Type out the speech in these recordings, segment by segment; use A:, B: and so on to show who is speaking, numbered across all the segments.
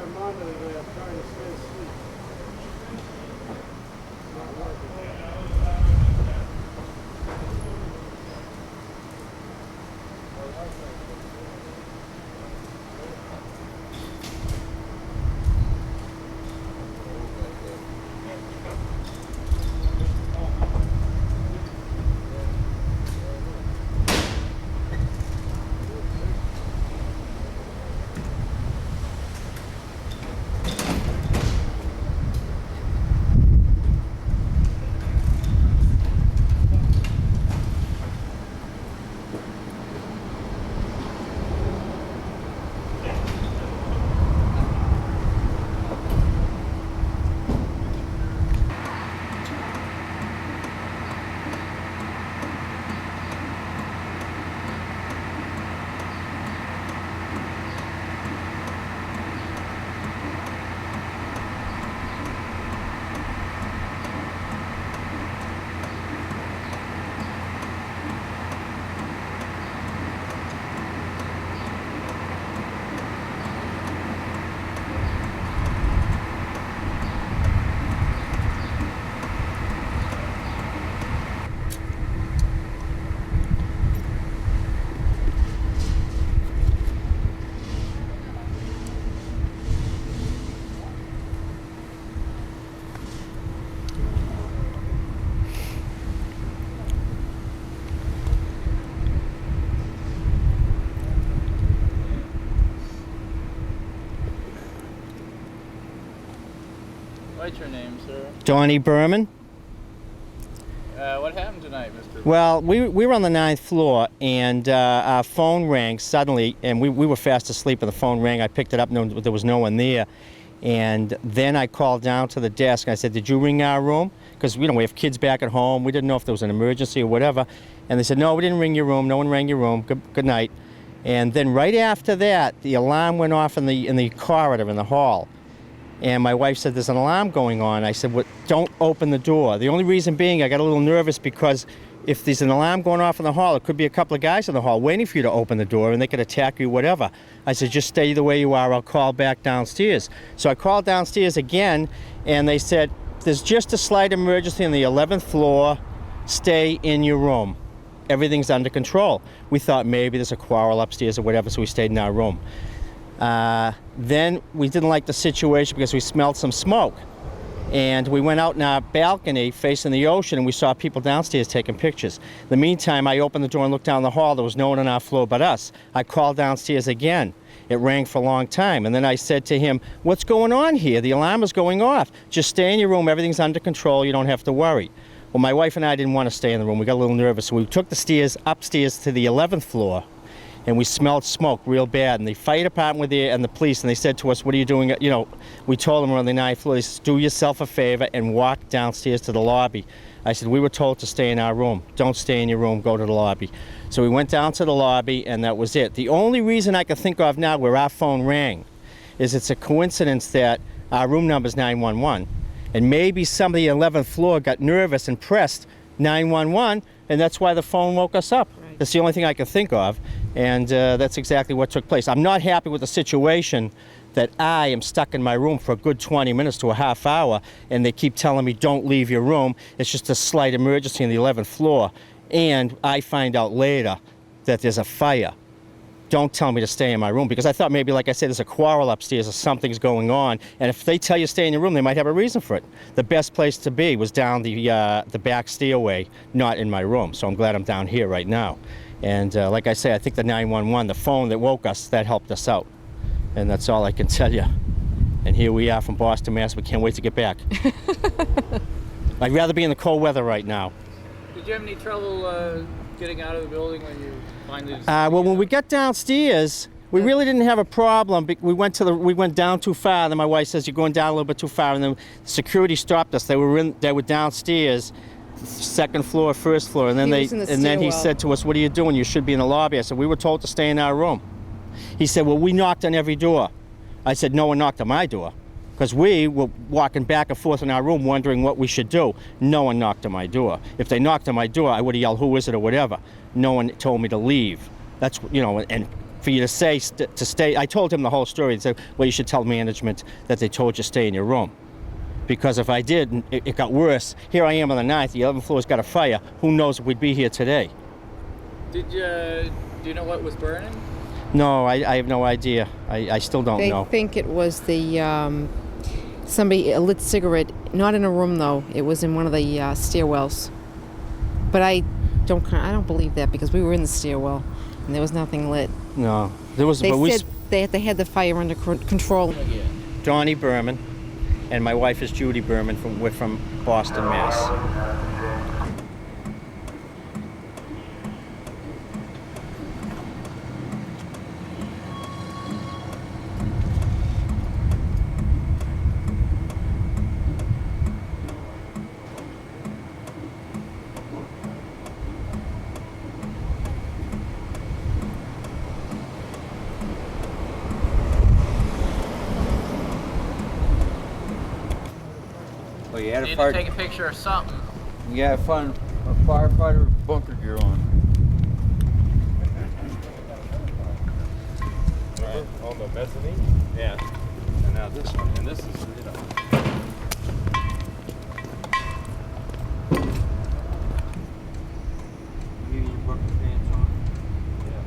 A: a monitor there trying to stay asleep. Not working.
B: What's your name, sir?
C: Donnie Berman.
B: What happened tonight, Mr.
C: Well, we were on the 9th floor, and our phone rang suddenly, and we were fast asleep, and the phone rang. I picked it up, there was no one there. And then I called down to the desk, and I said, did you ring our room? Because, we have kids back at home. We didn't know if there was an emergency or whatever. And they said, no, we didn't ring your room. No one rang your room. Good night. And then right after that, the alarm went off in the corridor, in the hall. And my wife said, there's an alarm going on. I said, well, don't open the door. The only reason being, I got a little nervous because if there's an alarm going off in the hall, it could be a couple of guys in the hall waiting for you to open the door, and they could attack you, whatever. I said, just stay the way you are. I'll call back downstairs. So I called downstairs again, and they said, there's just a slight emergency on the 11th floor. Stay in your room. Everything's under control. We thought maybe there's a quarrel upstairs or whatever, so we stayed in our room. Then we didn't like the situation because we smelled some smoke. And we went out in our balcony facing the ocean, and we saw people downstairs taking pictures. In the meantime, I opened the door and looked down the hall. There was no one on our floor but us. I called downstairs again. It rang for a long time. And then I said to him, what's going on here? The alarm is going off. Just stay in your room. Everything's under control. You don't have to worry. Well, my wife and I didn't want to stay in the room. We got a little nervous. So we took the stairs upstairs to the 11th floor. And we smelled smoke real bad, and the fire department were there and the police, and they said to us, what are you doing? We told them we're on the 9th floor. They said, do yourself a favor and walk downstairs to the lobby. I said, we were told to stay in our room. Don't stay in your room, go to the lobby. So we went down to the lobby, and that was it. The only reason I can think of now where our phone rang is it's a coincidence that our room number is 911, and maybe somebody on the 11th floor got nervous and pressed 911, and that's why the phone woke us up. Right. That's the only thing I can think of. And that's exactly what took place. I'm not happy with the situation that I am stuck in my room for a good 20 minutes to a half hour, and they keep telling me, don't leave your room. It's just a slight emergency on the 11th floor. And I find out later that there's a fire. Don't tell me to stay in my room, because I thought maybe, like I said, there's a quarrel upstairs or something's going on. And if they tell you to stay in your room, they might have a reason for it. The best place to be was down the back stairway, not in my room. So I'm glad I'm down here right now. And like I say, I think the 911, the phone that woke us, that helped us out. And that's all I can tell you. And here we are from Boston, Mass. We can't wait to get back. I'd rather be in the cold weather right now.
B: Did you have any trouble getting out of the building when you finally...
C: Well, when we got downstairs, we really didn't have a problem. We went down too far. Then my wife says, you're going down a little bit too far. And then security stopped us. They were downstairs. Second floor, first floor, and then then he said to us, what are you doing? You should be in the lobby. I said, we were told to stay in our room. He said, well, we knocked on every door. I said, no one knocked on my door, because we were walking back and forth in our room wondering what we should do. No one knocked on my door. If they knocked on my door, I would have yelled, who is it, or whatever. No one told me to leave. That's, and for you to say to stay. I told him the whole story. He said, well, you should tell management that they told you to stay in your room. Because if I did, it got worse. Here I am on the 9th, the 11th floor's got a fire. Who knows if we'd be here today?
B: Do you know what was burning?
C: No, I have no idea. I still don't know.
D: They think it was the somebody a lit cigarette, not in a room though. It was in one of the stairwells. But I don't believe that because we were in the stairwell and there was nothing lit.
C: No, there was.
D: They
C: but
D: said they had the fire under control.
C: Donnie Berman, and my wife is Judy Berman. We're from Boston, Mass.
E: Oh, you had
B: Need
E: a
B: to
E: fire.
B: take a picture of something.
E: You had a firefighter bunker gear on.
F: On the mezzanine? Yeah. And now this one, and this is, you know.
E: You and your bunker pants on.
F: Yeah.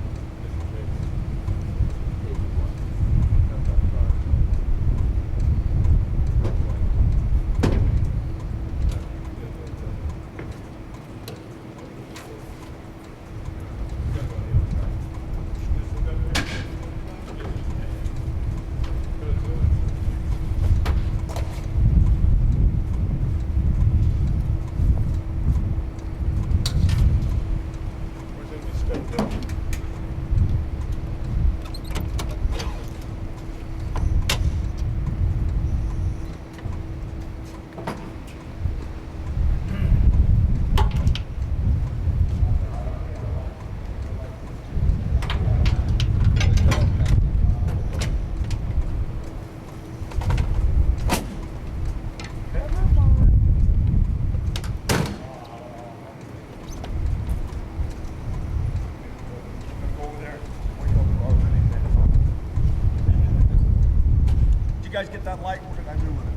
G: You guys get that light? What did I do with it?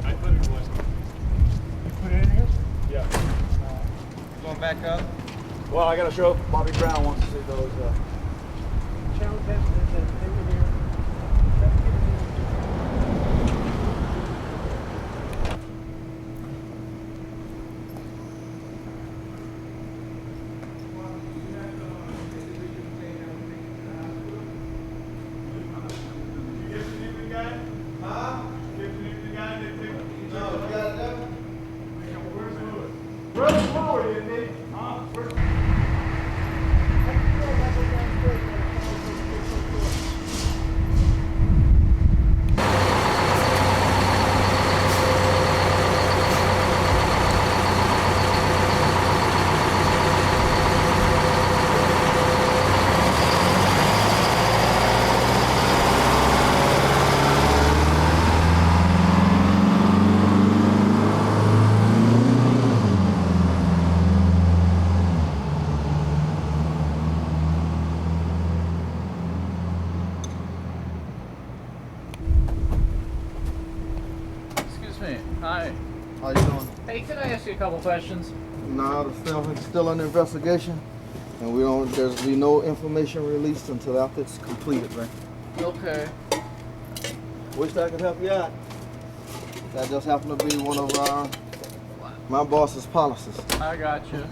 F: I put it in
G: You put it in here?
F: Yeah.
E: Going back up.
G: Well, I gotta show Bobby Brown wants to see those.
A: Challenge that they were here.
B: Excuse me. Hi.
G: How you doing?
B: Hey, can I ask you a couple questions?
G: No, the film is still under investigation, and there's be no information released until after it's completed, right?
B: Okay.
G: Wish I could help you out. That just happened to be one of my boss's policies.
B: I got you.